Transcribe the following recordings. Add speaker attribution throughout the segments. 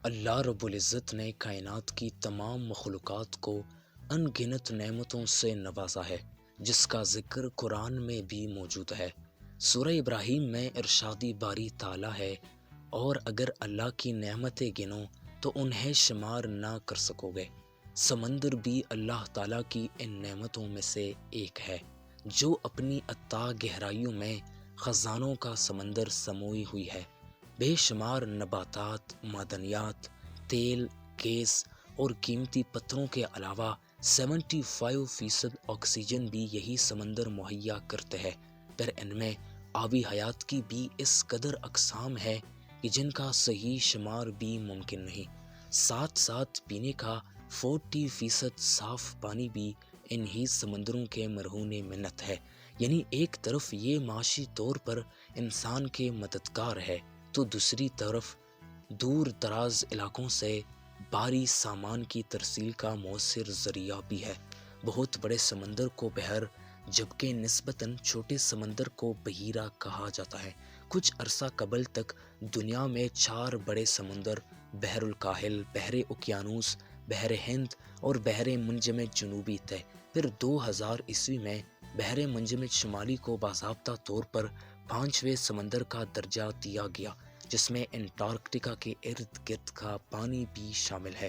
Speaker 1: اللہ رب العزت نے کائنات کی تمام مخلوقات کو ان گنت نعمتوں سے نوازا ہے، جس کا ذکر قرآن میں بھی موجود ہے۔ سورہ ابراہیم میں ارشادی باری تعالیٰ ہے، اور اگر اللہ کی نعمتیں گنو تو انہیں شمار نہ کر سکو گے۔ سمندر بھی اللہ تعالیٰ کی ان نعمتوں میں سے ایک ہے، جو اپنی اتھاہ گہرائیوں میں خزانوں کا سمندر سموئی ہوئی ہے۔ بے شمار نباتات، معدنیات، تیل، گیس اور قیمتی پتھروں کے علاوہ 75% آکسیجن بھی یہی سمندر مہیا کرتے ہیں۔ پر ان میں آبی حیات کی بھی اس قدر اقسام ہے کہ جن کا صحیح شمار بھی ممکن نہیں۔ ساتھ ساتھ پینے کا 40% صاف پانی بھی انہی سمندروں کے مرہون منت ہے۔ یعنی ایک طرف یہ معاشی طور پر انسان کے مددگار ہے، تو دوسری طرف دور دراز علاقوں سے بھاری سامان کی ترسیل کا مؤثر ذریعہ بھی ہے۔ بہت بڑے سمندر کو بحر، جبکہ نسبتاً چھوٹے سمندر کو بحیرہ کہا جاتا ہے۔ کچھ عرصہ قبل تک دنیا میں 4 بڑے سمندر، بحر الکاہل، بحر اوقیانوس، بحر ہند اور بحر منجمد جنوبی تھے۔ پھر 2000 میں بحر منجمد شمالی کو باضابطہ طور پر 5ویں سمندر کا درجہ دیا گیا، جس میں انٹارکٹیکا کے ارد گرد کا پانی بھی شامل ہے۔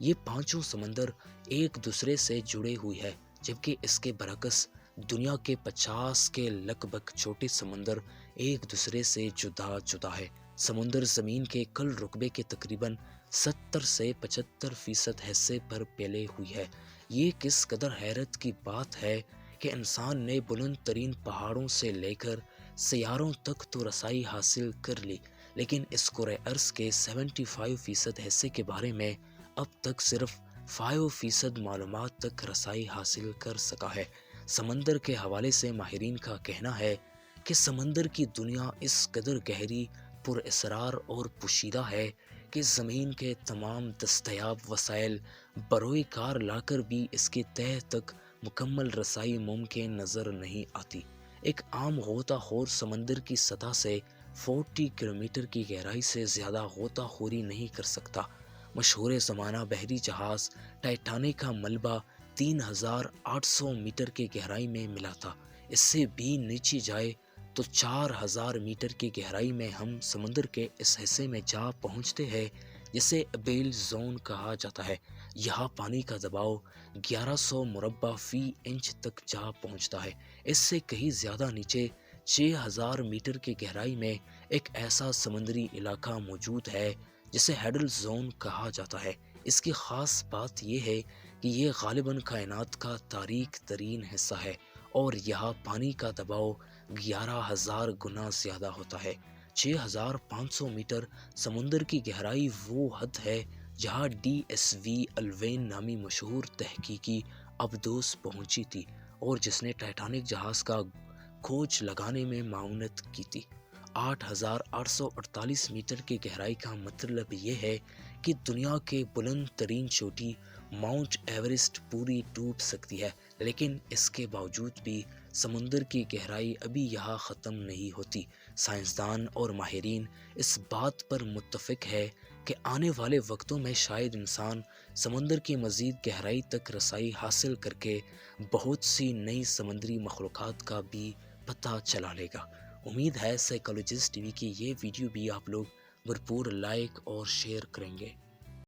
Speaker 1: یہ 5 سمندر ایک دوسرے سے جڑے ہوئے ہیں، جبکہ اس کے برعکس دنیا کے 50 کے لگ بھگ چھوٹے سمندر ایک دوسرے سے جدا جدا ہے۔ سمندر زمین کے کل رقبے کے تقریباً 70 سے 75% حصے پر پھیلے ہوئی ہے۔ یہ کس قدر حیرت کی بات ہے کہ انسان نے بلند ترین پہاڑوں سے لے کر سیاروں تک تو رسائی حاصل کر لی، لیکن اس کرۂ ارض کے 75% حصے کے بارے میں اب تک صرف 5% معلومات تک رسائی حاصل کر سکا ہے۔ سمندر کے حوالے سے ماہرین کا کہنا ہے کہ سمندر کی دنیا اس قدر گہری، پر اسرار اور پوشیدہ ہے کہ زمین کے تمام دستیاب وسائل بروئے کار لا کر بھی اس کے تہہ تک مکمل رسائی ممکن نظر نہیں آتی۔ ایک عام غوطہ خور سمندر کی سطح سے 40 کلومیٹر کی گہرائی سے زیادہ غوطہ خوری نہیں کر سکتا۔ مشہور زمانہ بحری جہاز ٹائٹینک کا ملبہ 3800 میٹر کی گہرائی میں ملا تھا۔ اس سے بھی نیچے جائے تو 4000 میٹر کی گہرائی میں ہم سمندر کے اس حصے میں جا پہنچتے ہیں جسے ابیل زون کہا جاتا ہے۔ یہاں پانی کا دباؤ 1100 مربع فی انچ تک جا پہنچتا ہے۔ اس سے کہیں زیادہ نیچے 6000 میٹر کی گہرائی میں ایک ایسا سمندری علاقہ موجود ہے جسے ہیڈل زون کہا جاتا ہے۔ اس کی خاص بات یہ ہے کہ یہ غالباً کائنات کا تاریک ترین حصہ ہے، اور یہاں پانی کا دباؤ 11000 گنا زیادہ ہوتا ہے۔ 6500 میٹر سمندر کی گہرائی وہ حد ہے جہاں DSV الوین نامی مشہور تحقیقی ابدوس پہنچی تھی، اور جس نے ٹائٹینک جہاز کا کھوج لگانے میں معاونت کی تھی۔ 8848 میٹر کی گہرائی کا مطلب یہ ہے کہ دنیا کے بلند ترین چوٹی ماؤنٹ ایورسٹ پوری ڈوب سکتی ہے، لیکن اس کے باوجود بھی سمندر کی گہرائی ابھی یہاں ختم نہیں ہوتی۔ سائنسدان اور ماہرین اس بات پر متفق ہے کہ آنے والے وقتوں میں شاید انسان سمندر کی مزید گہرائی تک رسائی حاصل کر کے بہت سی نئی سمندری مخلوقات کا بھی پتہ چلا لے گا۔ امید ہے سائیکالوجسٹ ٹی وی کی یہ ویڈیو بھی آپ لوگ بھرپور لائک اور شیئر کریں گے۔